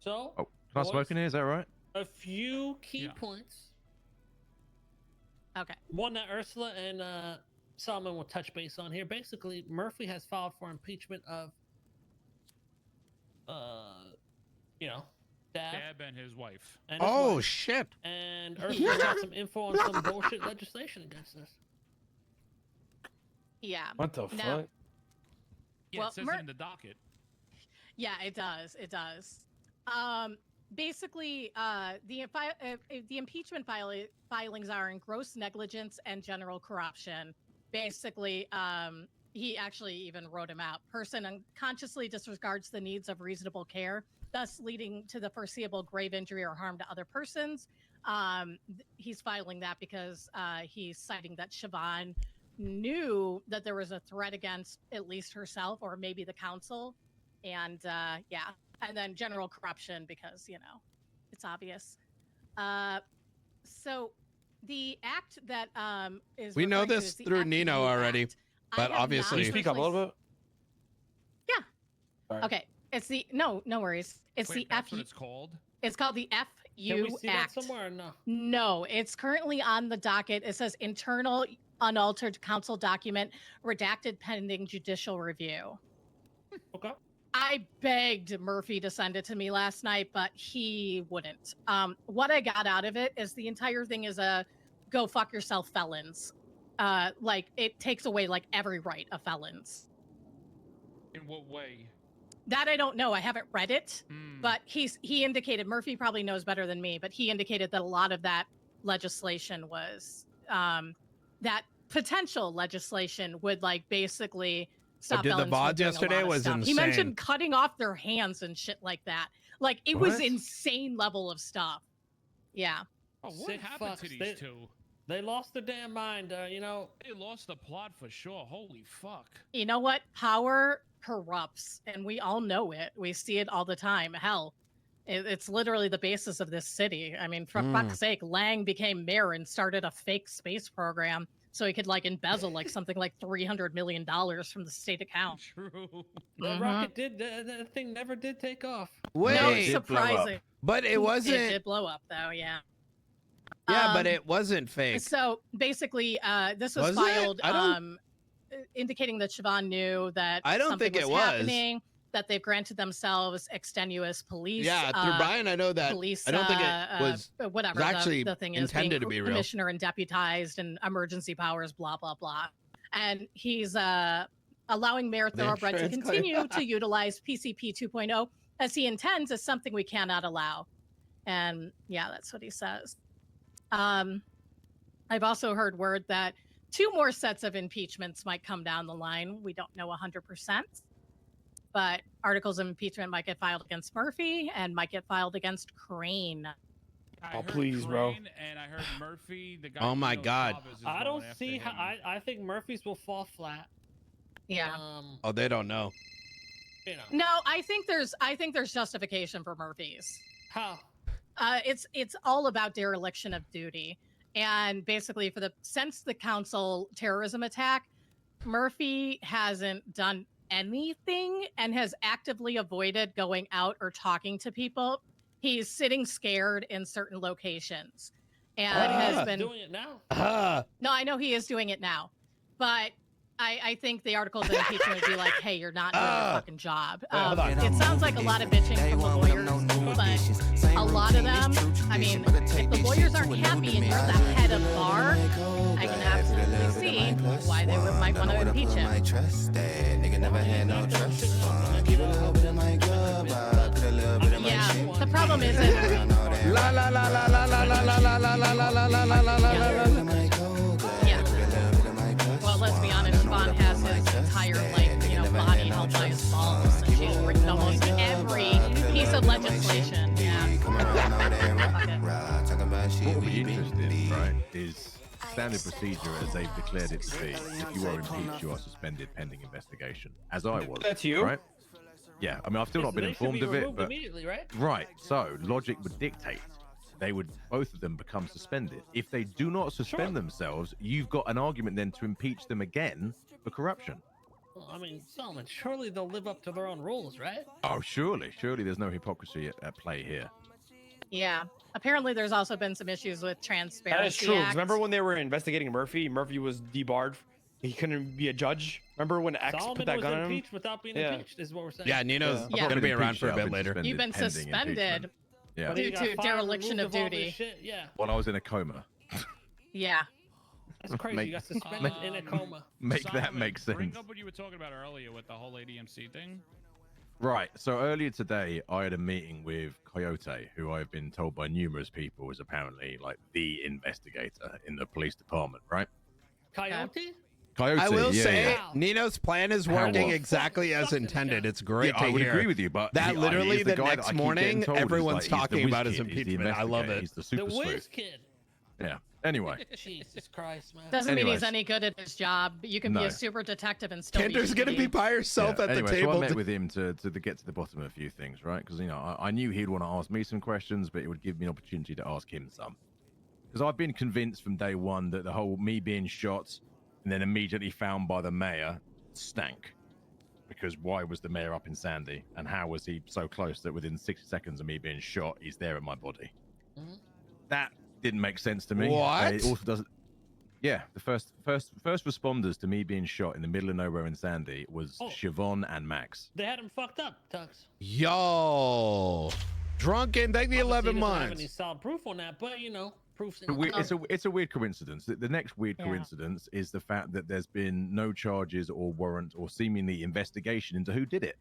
So, Oh, can I smoke in here? Is that right? a few key points. Okay. One that Ursula and Solomon will touch base on here. Basically, Murphy has filed for impeachment of, Dab and his wife. And his Oh wife. shit! And Ursula got some info on some bullshit legislation against us. Yeah. What the fuck? Yeah, Well, it says it in the docket. Yeah, it does. It does. Basically, the impeachment filings are in gross negligence and general corruption. Basically, he actually even wrote him out. Person unconsciously disregards the needs of reasonable care, thus leading to the foreseeable grave injury or harm to other persons. He's filing that because he's citing that Siobhan knew that there was a threat against at least herself or maybe the council. And yeah, and then general corruption because, you know, it's obvious. So the act that is We know referred to this as the through Nino FU already, Act. I but have obviously- not Can you speak up a personally little bit? Yeah. Sorry. Okay. It's the no worries. It's Wait, the that's FU. what it's called? It's called the Can FU we see Act. that somewhere or no? No, it's currently on the docket. It says internal unaltered council document redacted pending judicial review. Okay. I begged Murphy to send it to me last night, but he wouldn't. What I got out of it is the entire thing is a go fuck yourself felons. Like it takes away like every right of felons. In what way? That I don't know. I haven't read it, Hmm. but he indicated, Murphy probably knows better than me, but he indicated that a lot of that legislation was that potential legislation would like basically stop did the felons from VOD doing a yesterday lot of was stuff. He insane. mentioned cutting off their hands and shit like that. Like it was What? insane level of stuff. Yeah. Oh, what Sick happened to fucks. these two? They lost their damn mind. You know, They lost the plot for sure. Holy fuck. You know what? Power corrupts, and we all know it. We see it all the time. Hell, it's literally the basis of this city. I mean, for fuck's sake, Lang became mayor and started a fake space program so he could like embezzle like something like $300 million from the state account. True. the rocket did. The thing never did take off. Wait, No, it it's did blow up. surprising. but it wasn't. It did blow up though. Yeah. Yeah, but Um, it wasn't fake. So basically, this was Was it? filed I don't- indicating that Siobhan knew that I don't something think it was was. happening, that they've granted themselves extenuous police. Yeah, through Brian, I know that. Police, I don't think it was. whatever. was actually the thing is intended being to be real. commissioner and deputized and emergency powers, blah blah blah. And he's allowing Mayor The Thoroughbred to insurance claim. continue to utilize PCP 2.0 as he intends is something we cannot allow. And yeah, that's what he says. I've also heard word that 2 more sets of impeachments might come down the line. We don't know 100%, but articles of impeachment might get filed against Murphy and might get filed against Crane. I Oh, heard please, bro. Crane And I heard Murphy, the guy. Oh who my knows God. Bob is I going don't after see how. him. I think Murphy's will fall flat. Yeah. Oh, they don't know. You know No, I think there's justification for Murphy's. how. It's all about dereliction of duty. And basically since the council terrorism attack, Murphy hasn't done anything and has actively avoided going out or talking to people. He's sitting scared in certain locations and has been doing it now. No, I know he is doing it now. But I think the articles of impeachment would be like, hey, you're not doing your fucking job. hold on. It sounds like a lot of bitching from the lawyers, but a lot of them, I mean, if the lawyers aren't happy and you're the head of bar, I can absolutely see why they might want to impeach him. Yeah, the problem is that La la la la la la la la la la la la la la la la la. yeah. Well, let's be honest, Siobhan has his entire, body held by his balls, and she's written almost every piece of legislation. Yeah. What will be interesting, right, is standard procedure as they've declared it to be. If you are impeached, you are suspended pending investigation, as I was. That's you? Right? Yeah, I mean, I've still not been They should informed be of it, removed but immediately, right? right. So logic would dictate they would both of them become suspended. If they do not suspend themselves, you've got an argument then to impeach them again for corruption. Well, I mean, Solomon, surely they'll live up to their own rules, right? Oh, surely there's no hypocrisy at play here. Yeah. Apparently, there's also been some issues with transparency. That is true. 'Cause Act. remember when they were investigating Murphy? Murphy was debarred. He couldn't be a judge. Remember when X Solomon put that was gun on him? impeached without being Yeah. impeached, is what we're saying. Yeah, Nino's Yeah. gonna be around for a I've bit been later. You've been pending suspended. impeachment. Yeah. But he due got to fired, dereliction removed of all this duty. Shit. Yeah, While I was in a coma. Yeah. that's crazy. Make- You got suspended in a coma. Make that Solomon, make Bring sense. up what you were talking about earlier with the whole ADMC thing. Right. So earlier today, I had a meeting with Coyote, who I've been told by numerous people is apparently like the investigator in the police department, right? Coyote? Coyote. I will yeah, say, yeah. Nino's plan is How working what? exactly as Fucking intended. guy. It's great Yeah, to I would hear. agree with you, but That he- literally he's the guy that next I keep getting morning, told is, everyone's like, he's the talking whiz about his kid, he's the impeachment. I love investigator, it. He's the The super whiz sleuth. kid. Yeah. Anyway, Jesus Christ, man. Doesn't mean Anyways. he's any good at his job. You can be No. a super detective and still Kender's be gonna be shitty. by herself yeah, at anyway, the table. So I met with him to get to the bottom of a few things, right? Because I knew he'd want to ask me some questions, but it would give me an opportunity to ask him some. Because I've been convinced from day one that the whole me being shot and then immediately found by the mayor stank. Because why was the mayor up in Sandy, and how was he so close that within 60 seconds of me being shot, he's there at my body? Mhm. That didn't make sense to me. What? It also doesn't. Yeah, the first responders to me being shot in the middle of nowhere in Sandy was Oh. Siobhan and Max. They had him fucked up, Tux. Yo, drunken, take the Obviously, 11 he doesn't have any months. solid proof on that, but proof's in It's a weird coincidence. The next weird Yeah. coincidence is the fact that there's been no charges or warrant or seemingly investigation into who did it.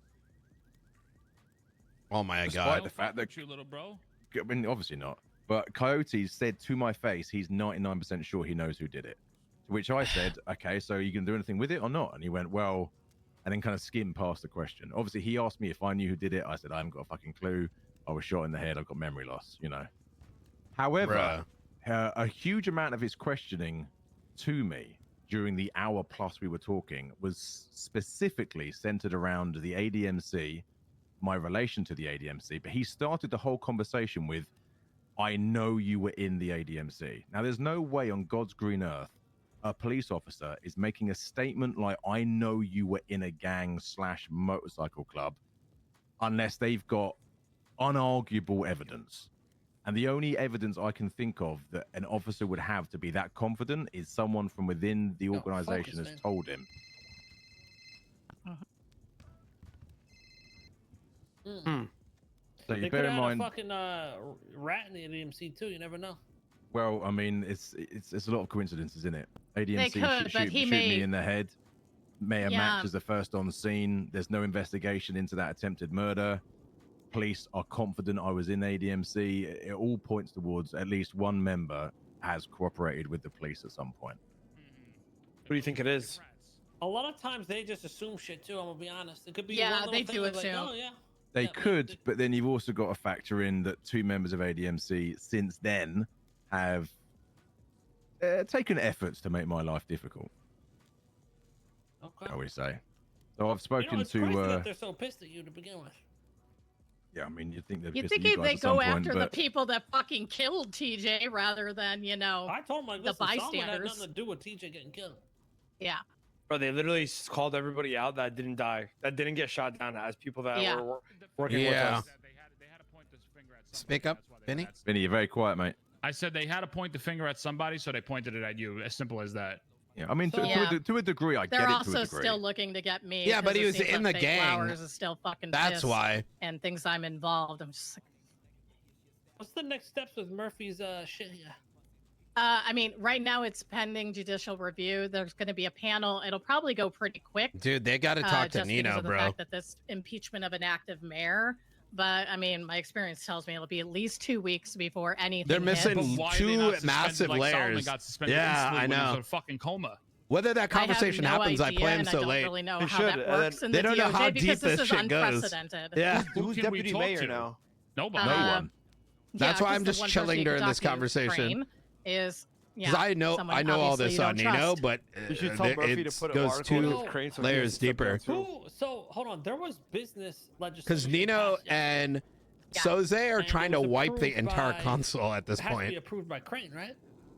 Oh my Despite god. the fact that you little bro. I mean, obviously not. But Coyote said to my face he's 99% sure he knows who did it. To which I said, okay, so are you going to do anything with it or not? And he went, well, and then kind of skimmed past the question. Obviously, he asked me if I knew who did it. I said, I haven't got a fucking clue. I was shot in the head. I've got memory loss, However, a huge amount of his questioning to me during the hour plus we were talking was specifically centered around the ADMC, my relation to the ADMC. But he started the whole conversation with, I know you were in the ADMC. Now, there's no way on God's green earth a police officer is making a statement like, I know you were in a gang / motorcycle club, unless they've got unarguable evidence. And the only evidence I can think of that an officer would have to be that confident is someone from within the No, organization focus, has man. told him. So you They bear could in have mind. a fucking rat in the ADMC too. You never know. Well, I mean, it's a lot of coincidences, isn't it? ADMC could, but he shoot may- me in the head. Mayor Yeah. Max is the first on scene. There's no investigation into that attempted murder. Police are confident I was in ADMC. It all points towards at least one member has cooperated with the police at some point. What do you think it is? A lot of times they just assume shit too. I'm gonna be honest. It could be Yeah, one little they thing do that's like, assume. oh yeah. They Yeah, could, but then you've also got to factor in that 2 members of ADMC since then have taken efforts to make my life difficult, Okay. shall we say. So I've spoken it's crazy to. that they're so pissed at you to begin with. Yeah, I mean, you'd think they'd You'd piss think at you guys they at some go point, after the but people that fucking killed TJ rather than, I told him like, The listen, Solomon had bystanders. nothing to do with TJ getting killed. yeah. Bro, they literally called everybody out that didn't die, that didn't get shot down as people that Yeah. were working Yeah. with us. They had to point the finger at Speak somebody, up, that's why they Vinny. had- Vinny, you're very quiet, mate. I said they had to point the finger at somebody, so they pointed it at you. As simple as that. Yeah, I mean, to, Yeah. to a degree, I They're get it to also a degree. still looking to get me. Yeah, but 'cause he it was seems in like the Fake gang. Flowers is still fucking That's pissed why. and thinks I'm involved. I'm just like, What's the next steps with Murphy's shit here? I mean, right now it's pending judicial review. There's going to be a panel. It'll probably go pretty quick. Dude, they got to talk to just because Nino, of the bro. fact that this impeachment of an active mayor. But I mean, my experience tells me it'll be at least 2 weeks before anything. They're hits. missing But why are they two not suspended massive like Solomon layers. got suspended Yeah, instantly I when he was know. in a fucking coma. Whether that conversation I have no happens, I idea, plan and so I don't late. really know They how should, that and then works in they the don't know DOJ how because deep this this is shit goes. unprecedented. Yeah, Who Who's can we deputy talk mayor to? now? Nobody. No Uh, one. That's why just I'm the just one chilling person you during can this talk to, conversation. Crane, is Because yeah, I know someone all obviously this you on don't Nino, trust. but You should tell Murphy to it put an goes article in two his Crane so he layers can step deeper. down, too. Who? So hold on. There was business legislation. Because Nino passed yesterday. and Yeah. Soze are And trying it to was wipe the approved entire by- console at this It has to be point. approved by Crane, right?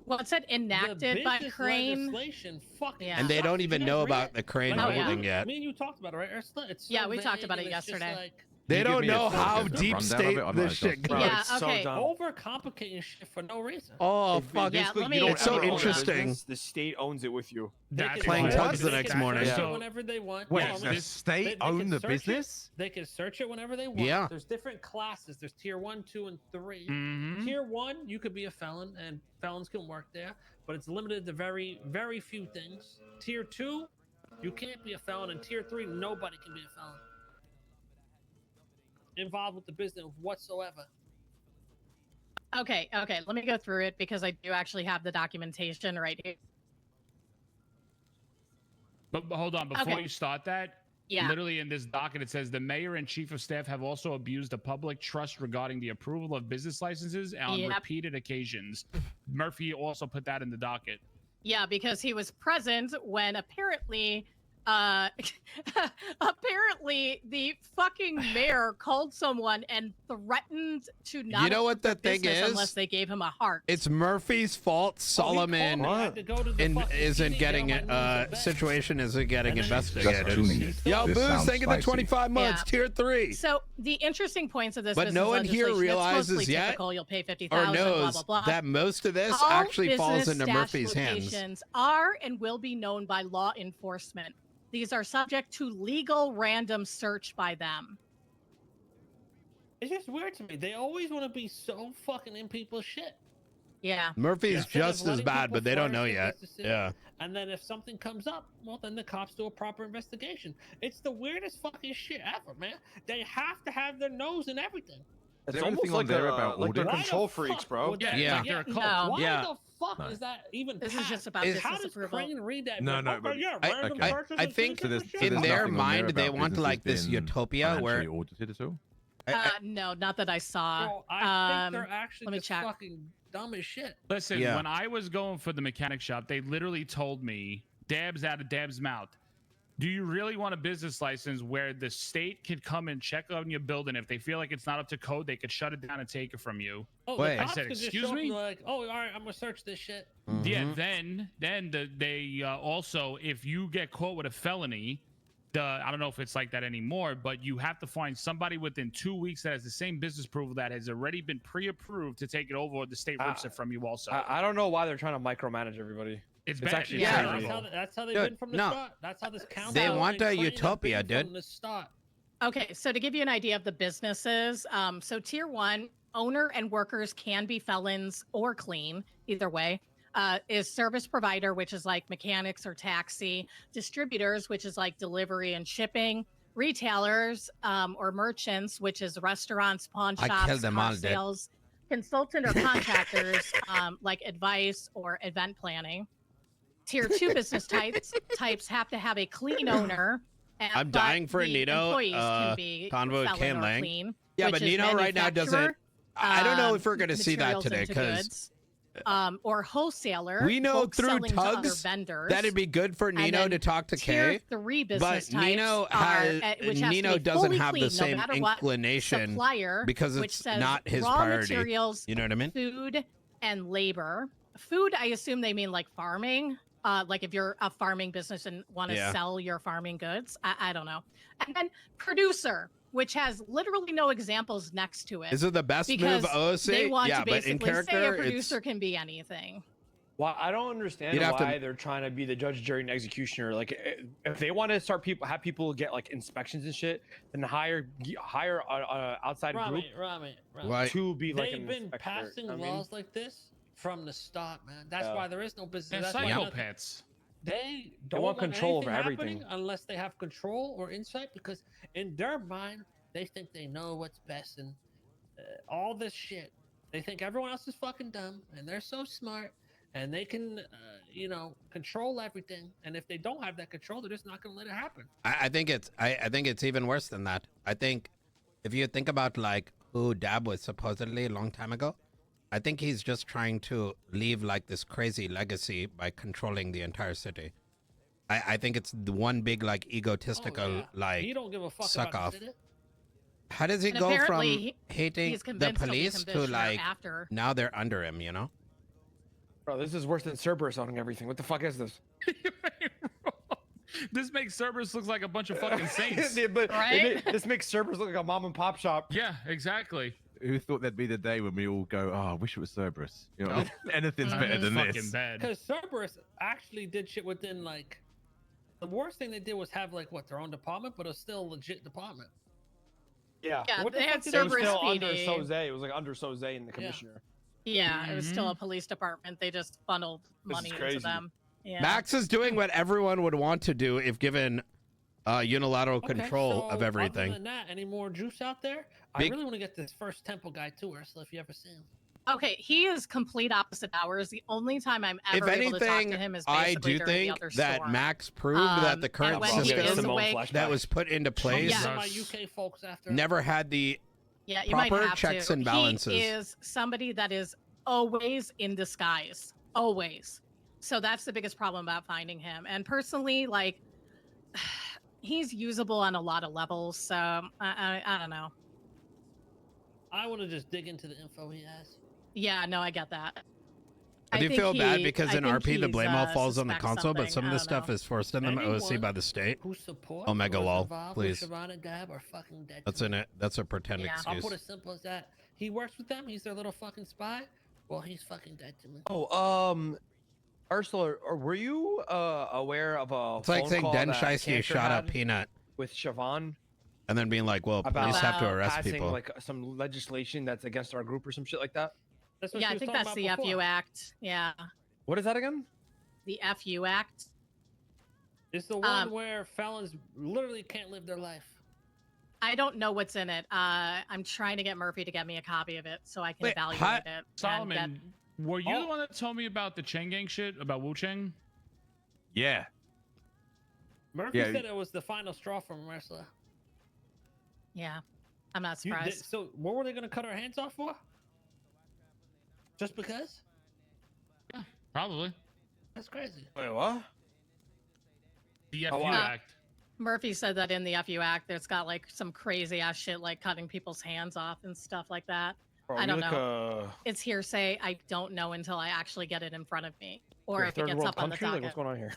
Well, it said The enacted by business Crane. legislation fucking Yeah. And they sucks. don't Did even you know guys read about it? the Crane Oh, yeah. holding yet. Me and you talked about it, right? It's so Yeah, we talked vague about it and it's just yesterday. like They Can you give don't me a know sort of how just a deep rundown of state it? I'm this not shit just- Bro, Yeah, it's so okay. dumb. overcomplicating shit for no reason. Oh, It- fuck. Yeah, basically, let you me- don't It's so ever own a interesting. business, the state owns it with you. They That's can Playing search Tugs it, the they next can morning. search it So- whenever they want. Wait, No, I the mean, state they own can the search it. business? They can search it whenever they want. Yeah. There's different classes. There's tier 1, 2, and 3. Mhm. Tier 1, you could be a felon, and felons can work there, but it's limited to very, very few things. Tier 2, you can't be a felon, and tier 3, nobody can be a felon involved with the business whatsoever. Okay, let me go through it because I do actually have the documentation right here. But hold on, before Okay. you start that, Yeah. literally in this docket, it says the mayor and chief of staff have also abused the public trust regarding the approval of business licenses on Yep. repeated occasions. Murphy also put that in the docket. Yeah, because he was present when apparently apparently the fucking mayor called someone and threatened to not You know what the thing business is? unless they gave him a heart. It's Murphy's fault. Solomon situation isn't getting investigated. Yo, Booze, thank you for the 25 months. Yeah. Tier 3. So the interesting points of this But business no one here legislation, realizes it's mostly yet typical. You'll pay or 50,000, blah, knows blah, blah. that most of this All actually falls business into stash Murphy's hands. locations are and will be known by law enforcement. These are subject to legal random search by them. It's just weird to me. They always want to be so fucking in people's shit. Yeah. Murphy's Instead of just as letting bad, people but they don't flourish know their yet. businesses, Yeah. And then if something comes up, well, then the cops do a proper investigation. It's the weirdest fucking shit ever, man. They have to have their nose in everything. It's there almost anything on like there a, about like they're audit? Why the control freaks, fuck bro. would that- Yeah. They're a cult. No. Why Yeah. the fuck No. is that even This is passed? just about Is- How business does approval. Crane read that? No, and no, go, but "Oh, yeah, I- random okay. purchase I and think So there's, citizenship." in there's their nothing on there mind, they about want like this businesses being utopia where financially audited at all? No, not that I saw. Bro, I think they're let actually me just check. fucking dumb as shit. Listen, Yeah. when I was going for the mechanic shop, they literally told me, dabs out of dab's mouth. Do you really want a business license where the state could come and check on your building? If they feel like it's not up to code, they could shut it down and take it from you. Oh, Wait. the I cops said, could just "Excuse show up and me?" be like, oh, all right, I'm gonna search this shit. Yeah, Mhm. then they also, if you get caught with a felony, I don't know if it's like that anymore, but you have to find somebody within 2 weeks that has the same business approval that has already been pre-approved to take it over, or the state rips it from you also. I don't know why they're trying to micromanage everybody. It's It's bad. actually Yeah. crazy. That's how they've Dude, been from the no. start. That's how this council. They want and a Crane have utopia, been dude. From the start. Okay, so to give you an idea of the businesses, so tier 1, owner and workers can be felons or clean, either way. Is service provider, which is like mechanics or taxi, distributors, which is like delivery and shipping, retailers or merchants, which is restaurants, pawn I shops, killed them car all, dude. sales, consultant or contractors, like advice or event planning. Tier 2 business types have to have a clean owner. I'm but dying for a the Nino, employees can be convo with felon Ken or Lang. clean, Yeah, which but is Nino right now doesn't. manufacturer, I don't know if we're going to see that materials today into because goods, or wholesaler. we know folks through selling to other Tugs vendors. that'd be good for And Nino then to talk to Tier Kay. 3 business But types Nino are, has which has Nino to be doesn't fully have clean, the same no matter what. inclination Supplier, because which it's says not his raw priority. materials, You know what I mean? food, and labor. Food, I assume they mean like farming. Like if you're a farming business and want to Yeah. sell your farming goods. I don't know. And then producer, which has literally no examples next to it. Is it the best because move OC? they want Yeah, to but in basically say a character, producer it's can be anything. Well, I don't understand You'd have to- why they're trying to be the judge, jury, and executioner. Like, if they want to start have people get like inspections and shit, then hire outside group Rami. Why? to be like They've an been inspector. passing I mean, laws like this from the start, man. That's Yeah. why there is no business. They're That's why nothing- psychopaths. They don't want control over anything everything. happening unless they have control or insight, because in their mind they think they know what's best, and all this shit. They think everyone else is fucking dumb, and they're so smart, and they can, control everything. And if they don't have that control, they're just not gonna let it happen. I think it's even worse than that. I think if you think about like who Dab was supposedly a long time ago, I think he's just trying to leave like this crazy legacy by controlling the entire city. I think it's the one big like egotistical Oh, yeah. like He don't give a fuck suck about off. the city. How does he And go from apparently hating He's the convinced he'll be police to commissioner like after. now they're under him, you know? Bro, this is worse than Cerberus owning everything. What the fuck is this? This makes Cerberus look like a bunch of fucking saints. Right? This makes Cerberus look like a mom and pop shop. Yeah, exactly. Who thought there'd be the day when we all go, oh, I wish it was Cerberus. You know, anything's better It's than fucking this. bad. Because Cerberus actually did shit within like. The worst thing they did was have like what their own department, but it was still a legit department. Yeah. Yeah, What the they fuck had did they It was Cerberus still under PD. Soze. It was like under Soze and the commissioner. Yeah, it was still Mhm. a police department. They just funneled This is money into crazy. them. Yeah. Max is doing what everyone would want to do if given unilateral Okay, control so of everything. Other than that, any more juice out there? I Big- really want to get this first temple guy too, Ursula, if you ever see him. Okay, he is complete opposite hours. The only time I'm If ever able to talk anything, to him is I basically do during the think other that storm. Max proved that the And current when he system is Simone awake, flashback. that was put into place Yeah. Some of my Yes. UK folks after. never had the yeah, you proper might have checks to. and balances. He is somebody that is always in disguise, always. So that's the biggest problem about finding him. And personally, like, he's usable on a lot of levels. So I don't know. I want to just dig into the info he has. Yeah, no, I get that. I do think feel bad he- because I in think RP the he's, blame all falls on the suspects console, but something. some of I this don't stuff know. is forced on them OC by the state. Who supports Omega or is lol, involved please. with Siobhan and Gab are fucking dead. That's to in me. it. That's a pretend Yeah. I'll excuse. put it simple as that. He works with them. He's their little fucking spy. Well, he's fucking dead to me. Oh, Ursula, or were you aware of a It's like phone saying call Den that Shiesty Cantor shot up had Peanut with Siobhan and then being like, well, about police have to About arrest passing people. like some legislation that's against our group or some shit like that? That's what Yeah, she I was think talking that's about the before. FU Act. Yeah, What is that again? the FU Act. It's the one Um, where felons literally can't live their life. I don't know what's in it. I'm trying to get Murphy to get me a copy of it so I can Wait, evaluate how- it. and Solomon, were you the Oh. one that told me about the Cheng Gang shit about Wu Cheng? Yeah. Murphy Yeah. said it was the final straw from Ursula. yeah, I'm not You- surprised. so what were they going to cut our hands off for? Just because? Probably. That's crazy. Wait, what? The FU Oh, wow. Act. Murphy said that in the FU Act, there's got like some crazy ass shit like cutting people's hands off and stuff like that. Bro, I you don't like know. It's hearsay. I don't know until I actually get it in front of me or a if it third gets world up on the country? Like, docket. what's going on here?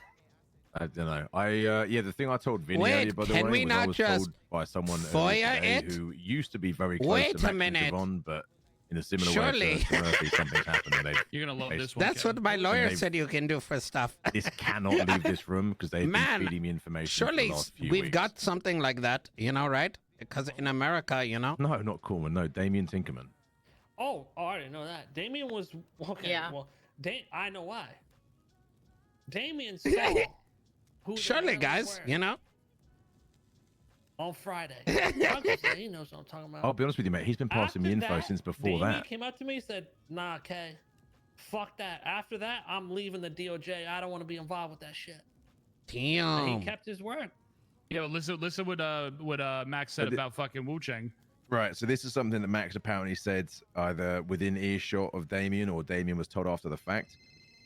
I don't know. Yeah, the thing I told Vinny Wait, earlier, by the can way, we was I not was just told by someone FOIA earlier today it? who used to be very close Wait to a Max and minute. Siobhan, but in a similar Surely. way to Murphy, something's happened. And You're gonna love Hey, this one. That's Ken. what my lawyer they've- said you can do for stuff. this cannot leave this room because they've Man, been feeding me information for Surely the last few we've weeks. got something like that, you know, right? Because in America, you know. No, not Corman. No, Damien Tinkerman. Oh, I didn't know that. Damien was okay. Yeah. Well, I know why. Damien saw who the Surely, hell he guys, were you know. on Friday. Uncle said he knows what I'm talking about. I'll be honest with you, mate. He's been passing me After info that, since before Damien that. came up to me and said, "Nah, Kay, fuck that. After that, I'm leaving the DOJ. I don't want to be involved with that shit." And Damn. he kept his word. Yeah, but listen what Max said But the- about fucking Wu Cheng. Right, so this is something that Max apparently said either within earshot of Damien or Damien was told after the fact.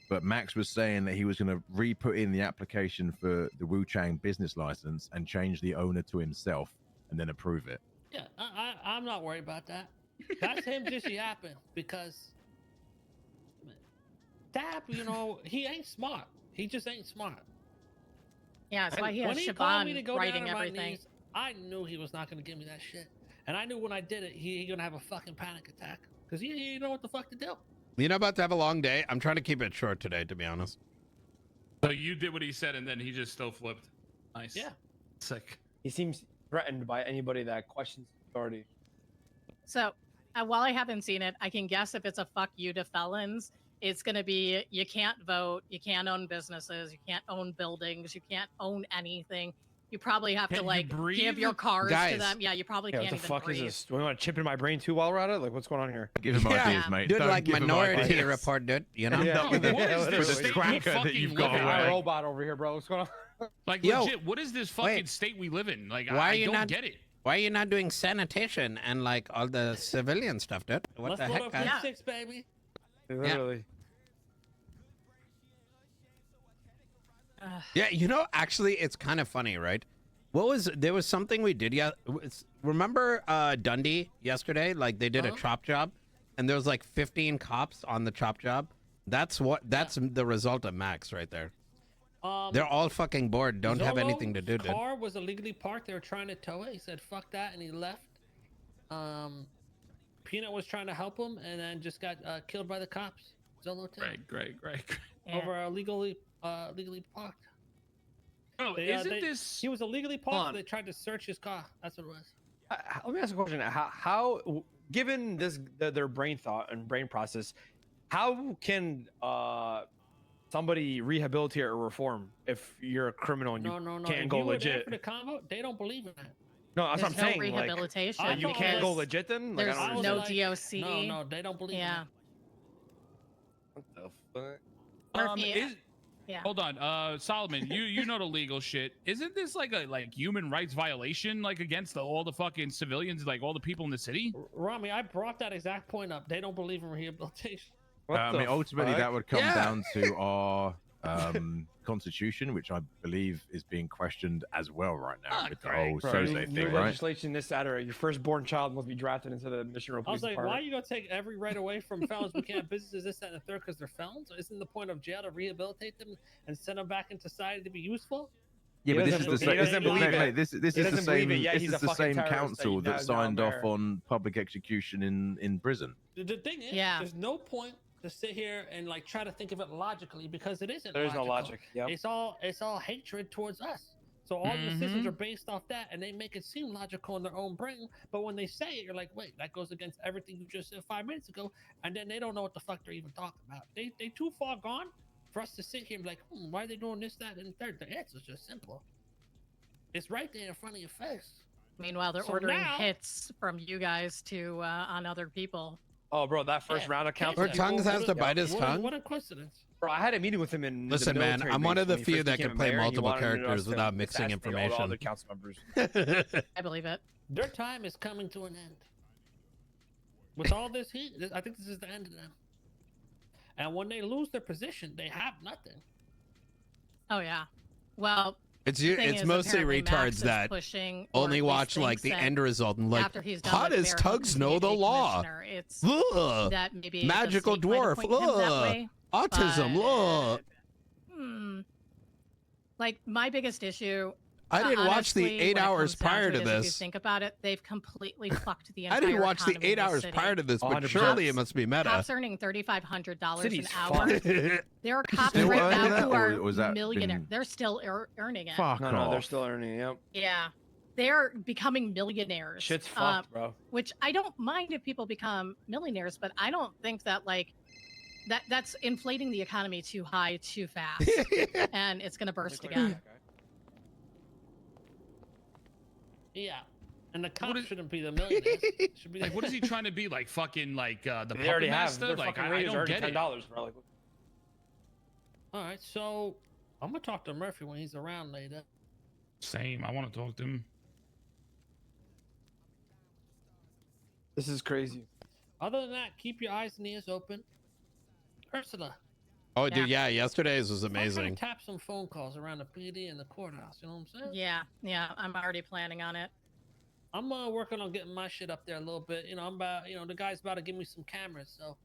But Max was saying that he was going to re-put in the application for the Wu Chang business license and change the owner to himself and then approve it. Yeah, I'm not worried about that. That's him just yapping because Dap, you know, he ain't smart. He just ain't smart. Yeah, that's why he when has he called me to Siobhan go writing down on my everything. knees, I knew he was not going to give me that shit. And I knew when I did it, he gonna have a fucking panic attack because he didn't know what the fuck to do. You know, about to have a long day. I'm trying to keep it short today, to be honest. So you did what he said, and then he just still flipped. Nice. Yeah. Sick. He seems threatened by anybody that questions authority. So while I haven't seen it, I can guess if it's a fuck you to felons, it's going to be you can't vote, you can't own businesses, you can't own buildings, you can't own anything. You probably have Can't to you like breathe? give your cars to Guys. them. Yeah, you probably Yeah, what can't the even fuck breathe. is this? Do we want to chip in my brain too while we're at it? Like, what's going on here? Give him Yeah. ideas, mate. Dude, Don't like give him Minority ideas. Report, dude. You know? Yeah. No, what is With this the state we cracker that fucking you've got live in? away. I'm a robot over here, bro. What's going on? Like Yo, legit, what is this fucking wait. state we live in? Like, Why I are you don't not- get it. Why are you not doing sanitation and like all the civilian stuff, dude? What Let's the load heck, up guys? Yeah. six, baby. Literally. Ugh. Yeah, you know, actually, it's kind of funny, right? There was something we did. Yeah, remember Dundee yesterday? Like they did a Uh-huh. chop job, and there was like 15 cops on the chop job, That's the result of Max right there. They're Um, all fucking bored, don't have anything to do, Zolo's dude. car was illegally parked. They were trying to tow it. He said, "Fuck that," and he left. Peanut was trying to help him, and then just got killed by the cops. Zolo too. Great. Yeah. Over legally parked. Oh, isn't this? He was illegally Hold parked. on. They tried to search his car. That's what it was. Let me ask a question. How given their brain thought and brain process, how can somebody rehabilitate or reform if you're a criminal and you No. can't If go you were there legit? for the convo, they don't believe in that. No, that's what I'm There's no saying. Like, rehabilitation. I you thought can't it go was- legit then. Like, There's I don't no understand. DOC. No, they don't believe in Yeah. that. What the fuck? Murphy, yeah. Hold on, Solomon, you know the legal shit. Isn't this like a human rights violation, like against all the fucking civilians, like all the people in the city? Rami, I brought that exact point up. They don't believe in rehabilitation. What I the mean, ultimately, fuck? that would come Yeah. down to our constitution, which I believe is being questioned as well right now Ah, with the great. whole Bro, Soze new thing, right? legislation this Saturday. Your firstborn child must be drafted into the mission road I was police like, why are department. you gonna take every right away from felons? We can't have businesses, this, that, and the third, because they're felons. Isn't the point of jail to rehabilitate them and send them back in society to be useful? Yeah, He but this doesn't- is the he same. doesn't believe it. Mate, this He is the doesn't believe same. it, yet This he's is a the fucking same terrorist that council you that now signed off bear. on public execution in prison. The thing is, Yeah. there's no point to sit here and like try to think of it logically because it isn't. There is no logical. logic. Yep. It's all hatred towards us. So all the decisions Mhm. are based off that, and they make it seem logical in their own brain. But when they say it, you're like, wait, that goes against everything you just said 5 minutes ago, and then they don't know what the fuck they're even talking about. They too far gone for us to sit here and be like, why are they doing this, that, and third? The answer's just simple. It's right there in front of your face. Meanwhile, they're So ordering now- hits from you guys to on other people. Oh, bro, that first Yeah. round of counts. Or Yeah. Tongues has to What a- bite his what a- tongue. What a coincidence. Bro, I had a meeting with him in. Listen, the man, military I'm one base of the when he few first that became can a play mayor, and he multiple wanted us characters to without mixing assassinate all the information. other council members. I believe it. Their time is coming to an end. With all this heat, I think this is the end of them. And when they lose their position, they have nothing. Oh yeah. Well, It's the thing it's is, mostly apparently Max retards is that pushing, or only at least watch like thinks the that end result and like, after he's done how with does Bear, he'll Tugs know the continue to be law? commissioner. It's Ugh. that maybe the Magical state might dwarf. appoint him that Ugh. way, Autism. Ugh. but, like my biggest issue. I didn't watch the honestly, 8 when it hours comes down prior to it is, If you this. think about it, they've completely fucked the I entire didn't watch the economy 8 of hours city. prior to this, but 100%. surely it must be meta. Cops earning $3,500 an City's hour. fucked. There are cops Still right earning now that, who or are was that millionaire. been- They're still earning it. Fuck No, off. they're still earning. Yep. Yeah, they're becoming millionaires. Shit's fucked, bro. Which I don't mind if people become millionaires, but I don't think that like that's inflating the economy too high too fast, and it's gonna burst again. Yeah. And the What cops is- shouldn't be the millionaires. It should be Like, what is he trying to be, like fucking the They puppet already have. master? Their Like, fucking I raise don't already get it. $10, bro. Like, All right, so I'm gonna talk to Murphy when he's around later. Same. I want to talk to him. this is crazy. Other than that, keep your eyes and ears open. Ursula, Oh, dude, yeah, yesterday's was I'm trying amazing. to tap some phone calls around the PD and the courthouse. You know what I'm saying? Yeah, I'm already planning on it. I'm working on getting my shit up there a little bit. You know, I'm about. You know, the guy's about to give me some cameras, so.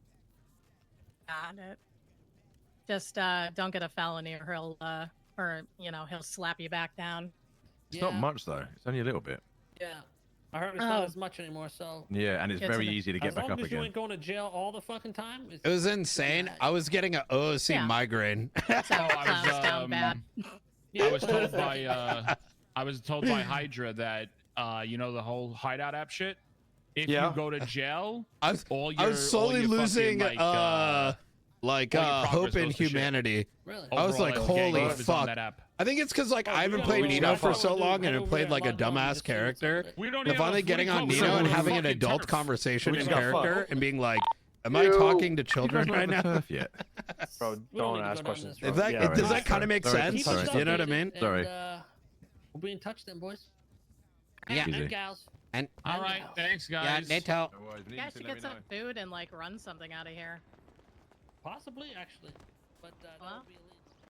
Got it. Just don't get a felony, or he'll slap you back down. It's not much though. It's only a little bit. Yeah, I heard it's not Oh. as much anymore. So Yeah, and it's It's very an- easy to get as back long up as you again. ain't going to jail all the fucking time. It's, It was insane. Right. I was getting an OOC Yeah. migraine. So I clowns was, down bad. yeah, I was told by Hydra that the whole hideout app shit. If Yeah. you go to jail, I was, all your I was slowly all your losing fucking, all your hope progress in goes to shit. humanity. really. I was overall, like, gang holy life is on fuck. that app. I think it's because like Oh, I haven't we played gotta Nino go for over so there. long and Head have over played there like a and log on dumbass just so we can character. celebrate. We don't And even finally getting on Nino and having an adult conversation We in just got fucked. character and being like, am I talking to children right now? Turf yet? Bro, We don't don't need to ask go down questions. this bro. Is that, Yeah, does right. that kind of make Sorry. sense? Keep us You know what I updated, mean? and, Sorry. We'll be in touch then, boys. Yeah. And Easy. gals. And All right, thanks guys. Nato. You guys should get some food and like run something out of here. Possibly, actually. But that Well. would be a